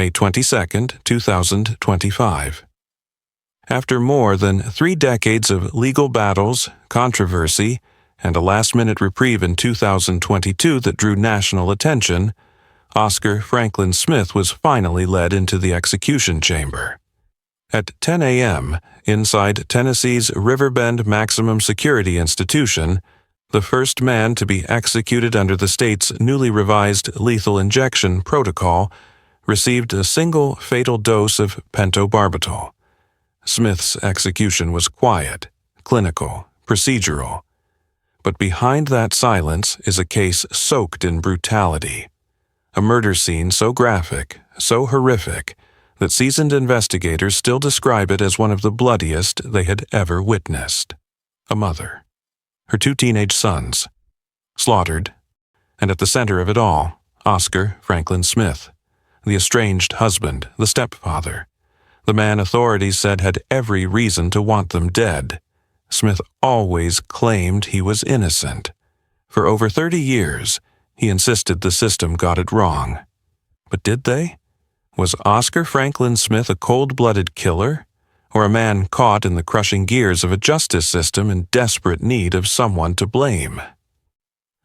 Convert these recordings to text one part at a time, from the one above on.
May 22, 2025. After more than 3 decades of legal battles, controversy, and a last-minute reprieve in 2022 that drew national attention, Oscar Franklin Smith was finally led into the execution chamber. At 10 a.m., inside Tennessee's Riverbend Maximum Security Institution, the first man to be executed under the state's newly revised lethal injection protocol received a single fatal dose of Pentobarbital. Smith's execution was quiet, clinical, procedural. But behind that silence is a case soaked in brutality. A murder scene so graphic, so horrific, that seasoned investigators still describe it as one of the bloodiest they had ever witnessed. A mother, her 2 teenage sons, slaughtered, and at the center of it all, Oscar Franklin Smith, the estranged husband, the stepfather, the man authorities said had every reason to want them dead. Smith always claimed he was innocent. For over 30 years, he insisted the system got it wrong. But did they? Was Oscar Franklin Smith a cold-blooded killer, or a man caught in the crushing gears of a justice system in desperate need of someone to blame?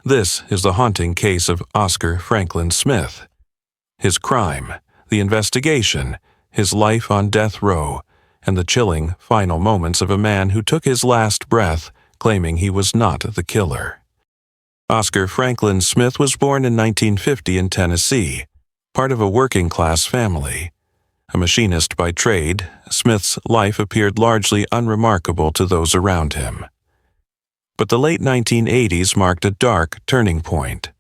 This is the haunting case of Oscar Franklin Smith. His crime, the investigation, his life on death row, and the chilling final moments of a man who took his last breath claiming he was not the killer. Oscar Franklin Smith was born in 1950 in Tennessee, part of a working-class family. A machinist by trade, Smith's life appeared largely unremarkable to those around him. But the late 1980s marked a dark turning point.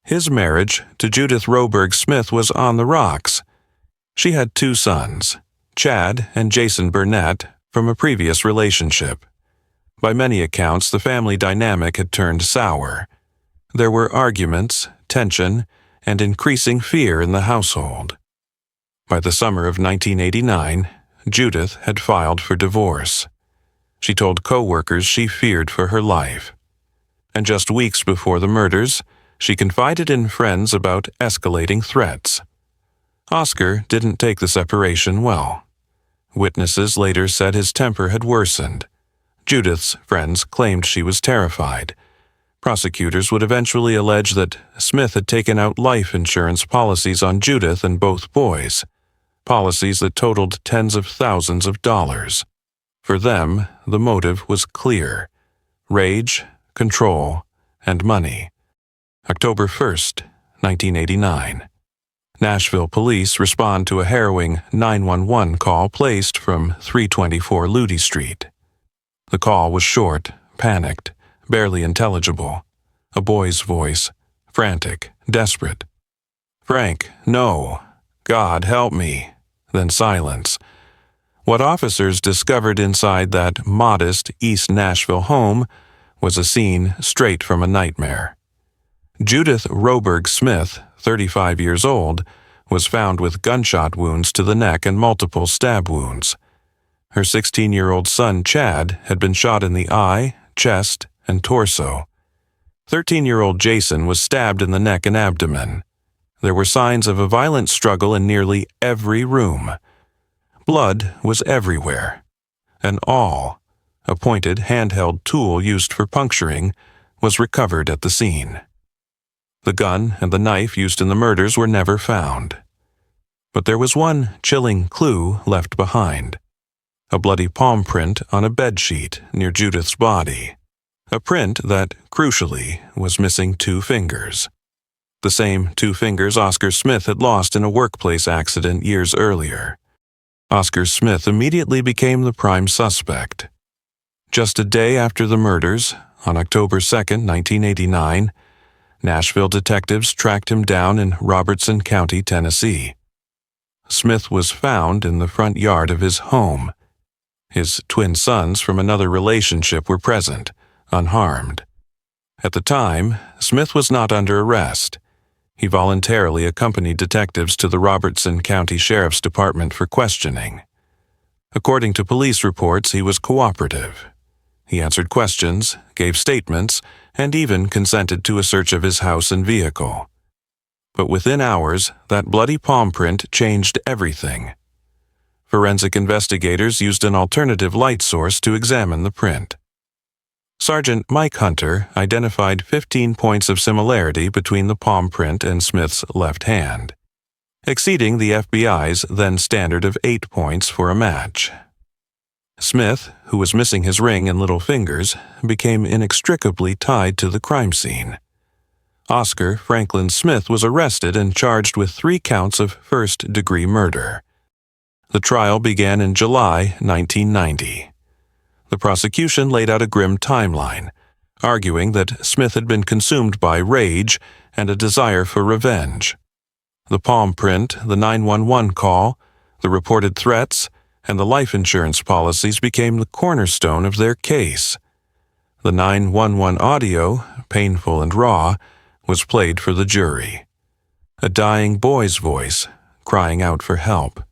His marriage to Judith Roberg Smith was on the rocks. She had 2 sons, Chad and Jason Burnett, from a previous relationship. By many accounts, the family dynamic had turned sour. There were arguments, tension, and increasing fear in the household. By the summer of 1989, Judith had filed for divorce. She told co-workers she feared for her life. And just weeks before the murders, she confided in friends about escalating threats. Oscar didn't take the separation well. Witnesses later said his temper had worsened. Judith's friends claimed she was terrified. Prosecutors would eventually allege that Smith had taken out life insurance policies on Judith and both boys, policies that totaled tens of thousands of dollars. For them, the motive was clear: rage, control, and money. October 1st, 1989. Nashville police respond to a harrowing 911 call placed from 324 Ludi Street. The call was short, panicked, barely intelligible. A boy's voice, frantic, desperate. "Frank, no. God, help me." Then silence. What officers discovered inside that modest East Nashville home was a scene straight from a nightmare. Judith Roberg Smith, 35 years old, was found with gunshot wounds to the neck and multiple stab wounds. Her 16-year-old son, Chad, had been shot in the eye, chest, and torso. 13-year-old Jason was stabbed in the neck and abdomen. There were signs of a violent struggle in nearly every room. Blood was everywhere. An awl, a pointed handheld tool used for puncturing, was recovered at the scene. The gun and the knife used in the murders were never found. But there was one chilling clue left behind: a bloody palm print on a bedsheet near Judith's body. A print that, crucially, was missing 2 fingers. The same 2 fingers Oscar Smith had lost in a workplace accident years earlier. Oscar Smith immediately became the prime suspect. Just a day after the murders, on October 2, 1989, Nashville detectives tracked him down in Robertson County, Tennessee. Smith was found in the front yard of his home. His twin sons from another relationship were present, unharmed. At the time, Smith was not under arrest. He voluntarily accompanied detectives to the Robertson County Sheriff's Department for questioning. According to police reports, he was cooperative. He answered questions, gave statements, and even consented to a search of his house and vehicle. But within hours, that bloody palm print changed everything. Forensic investigators used an alternative light source to examine the print. Sergeant Mike Hunter identified 15 points of similarity between the palm print and Smith's left hand, exceeding the FBI's then standard of 8 points for a match. Smith, who was missing his ring and little fingers, became inextricably tied to the crime scene. Oscar Franklin Smith was arrested and charged with 3 counts of first-degree murder. The trial began in July 1990. The prosecution laid out a grim timeline, arguing that Smith had been consumed by rage and a desire for revenge. The palm print, the 911 call, the reported threats, and the life insurance policies became the cornerstone of their case. The 911 audio, painful and raw, was played for the jury. A dying boy's voice, crying out for help.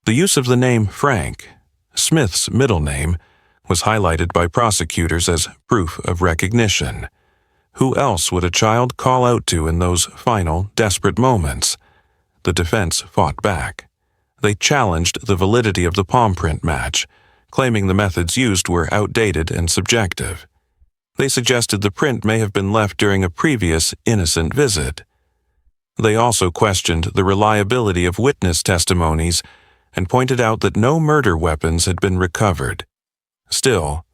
The use of the name Frank, Smith's middle name, was highlighted by prosecutors as proof of recognition. Who else would a child call out to in those final, desperate moments? The defense fought back. They challenged the validity of the palm print match, claiming the methods used were outdated and subjective. They suggested the print may have been left during a previous innocent visit. They also questioned the reliability of witness testimonies and pointed out that no murder weapons had been recovered. Still,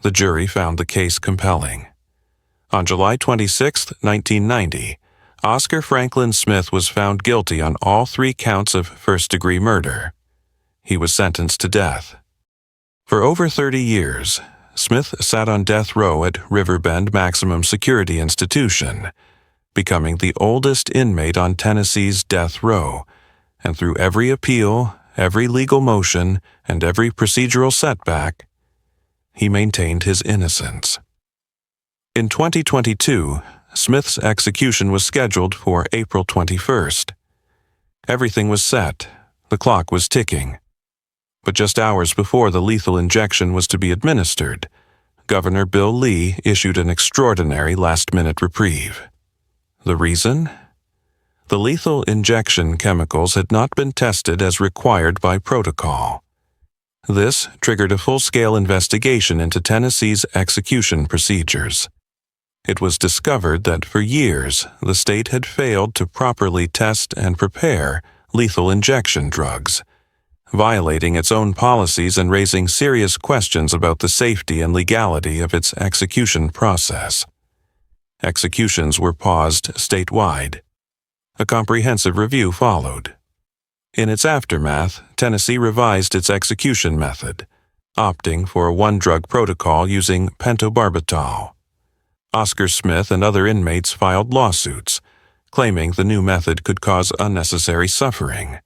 the jury found the case compelling. On July 26, 1990, Oscar Franklin Smith was found guilty on all 3 counts of first-degree murder. He was sentenced to death. For over 30 years, Smith sat on death row at Riverbend Maximum Security Institution, becoming the oldest inmate on Tennessee's death row, and through every appeal, every legal motion, and every procedural setback, he maintained his innocence. In 2022, Smith's execution was scheduled for April 21st. Everything was set, the clock was ticking. But just hours before the lethal injection was to be administered, Governor Bill Lee issued an extraordinary last-minute reprieve. The reason? The lethal injection chemicals had not been tested as required by protocol. This triggered a full-scale investigation into Tennessee's execution procedures. It was discovered that for years the state had failed to properly test and prepare lethal injection drugs, violating its own policies and raising serious questions about the safety and legality of its execution process. Executions were paused statewide. A comprehensive review followed. In its aftermath, Tennessee revised its execution method, opting for a one-drug protocol using Pentobarbital. Oscar Smith and other inmates filed lawsuits, claiming the new method could cause unnecessary suffering,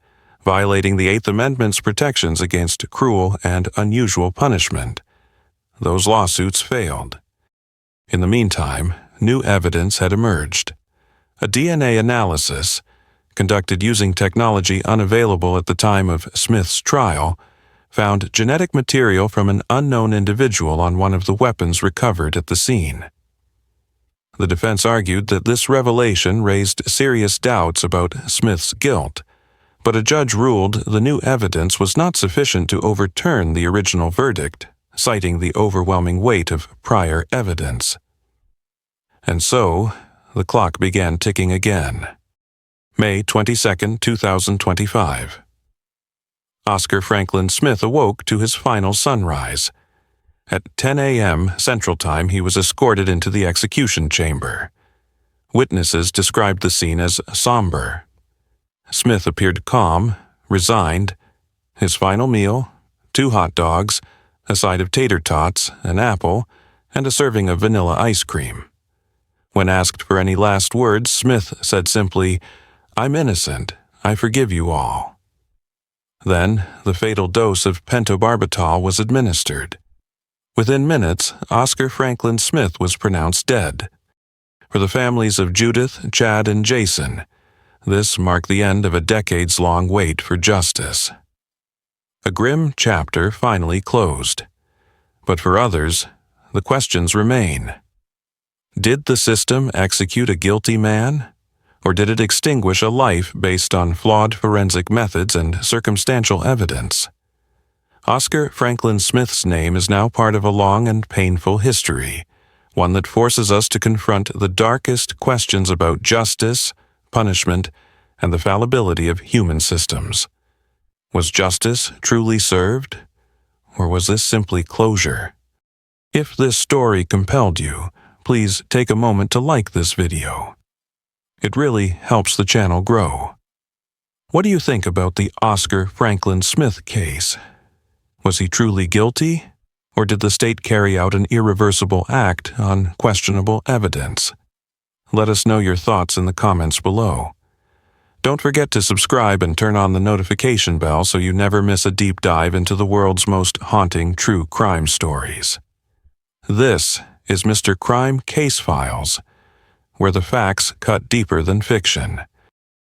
violating the Eighth Amendment's protections against cruel and unusual punishment. Those lawsuits failed. In the meantime, new evidence had emerged. A DNA analysis, conducted using technology unavailable at the time of Smith's trial, found genetic material from an unknown individual on one of the weapons recovered at the scene. The defense argued that this revelation raised serious doubts about Smith's guilt, but a judge ruled the new evidence was not sufficient to overturn the original verdict, citing the overwhelming weight of prior evidence. And so, the clock began ticking again. May 22, 2025. Oscar Franklin Smith awoke to his final sunrise. At 10 a.m. Central Time, he was escorted into the execution chamber. Witnesses described the scene as somber. Smith appeared calm, resigned. His final meal, 2 hot dogs, a side of tater tots, an apple, and a serving of vanilla ice cream. When asked for any last words, Smith said simply, "I'm innocent. I forgive you all." Then, the fatal dose of Pentobarbital was administered. Within minutes, Oscar Franklin Smith was pronounced dead. For the families of Judith, Chad, and Jason, this marked the end of a decades-long wait for justice. A grim chapter finally closed. But for others, the questions remain. Did the system execute a guilty man? Or did it extinguish a life based on flawed forensic methods and circumstantial evidence? Oscar Franklin Smith's name is now part of a long and painful history, one that forces us to confront the darkest questions about justice, punishment, and the fallibility of human systems. Was justice truly served? Or was this simply closure? If this story compelled you, please take a moment to like this video. It really helps the channel grow. What do you think about the Oscar Franklin Smith case? Was he truly guilty, or did the state carry out an irreversible act on questionable evidence? Let us know your thoughts in the comments below. Don't forget to subscribe and turn on the notification bell so you never miss a deep dive into the world's most haunting true crime stories. This is Mr. Crime Case Files, where the facts cut deeper than fiction.